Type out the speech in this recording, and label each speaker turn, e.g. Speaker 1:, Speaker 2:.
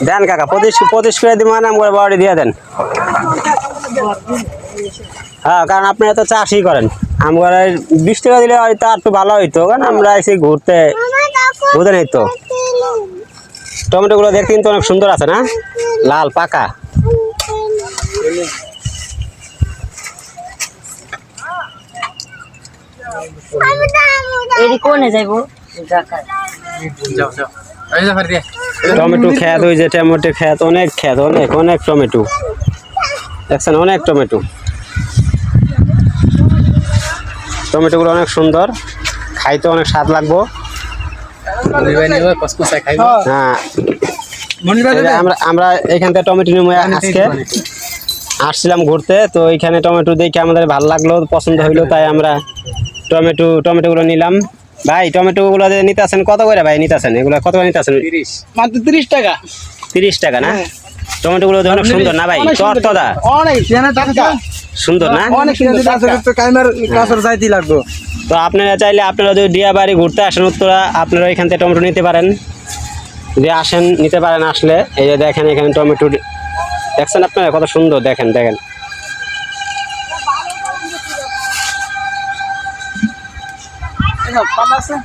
Speaker 1: দেন কাকা 25 করে দিব মানে আমার বাড়ি দিয়ে দেন। হ্যাঁ কারণ আপনি এত চাষই করেন, আমার 20 টাকা দিলে হয়তো একটু ভালো হইতো, কারণ আমরা এসে ঘুরতে নেই তো। টমেটোগুলো দেখতে কিন্তু অনেক সুন্দর আছে না, লাল পাকা। টমেটো খেত, ওই যে টমেটো খেত, অনেক খেত, অনেক অনেক টমেটো দেখছেন, অনেক টমেটো। টমেটোগুলো অনেক সুন্দর, খাইতে অনেক স্বাদ লাগবো। হ্যাঁ আমরা এখান থেকে টমেটো নিয়ে আজকে আসছিলাম ঘুরতে, তো এইখানে টমেটো দেখে আমাদের ভালো লাগলো, পছন্দ হইলো, তাই আমরা টমেটোগুলো নিলাম। ভাই টমেটোগুলো নিতে আসেন কত করে ভাই নিতে আসেন? এগুলো কত করে নিতে আসেন?
Speaker 2: মাত্র 30 টাকা।
Speaker 1: 30 টাকা না? টমেটোগুলো অনেক সুন্দর না ভাই? চটকদা
Speaker 2: অনেক
Speaker 1: সুন্দর না?
Speaker 2: অনেক সুন্দর, তো কাইমার কাঁচর চাইতে লাগবে।
Speaker 1: তো আপনারা চাইলে আপনারা যদি ডিয়াবাড়ি ঘুরতে আসেন উত্তরা, আপনারা এখান থেকে টমেটো নিতে পারেন, যদি আসেন নিতে পারেন। আসলে এই যে দেখেন এখানে টমেটো দেখছেন আপনারা কত সুন্দর, দেখেন দেখেন।
Speaker 2: ভালো আছে।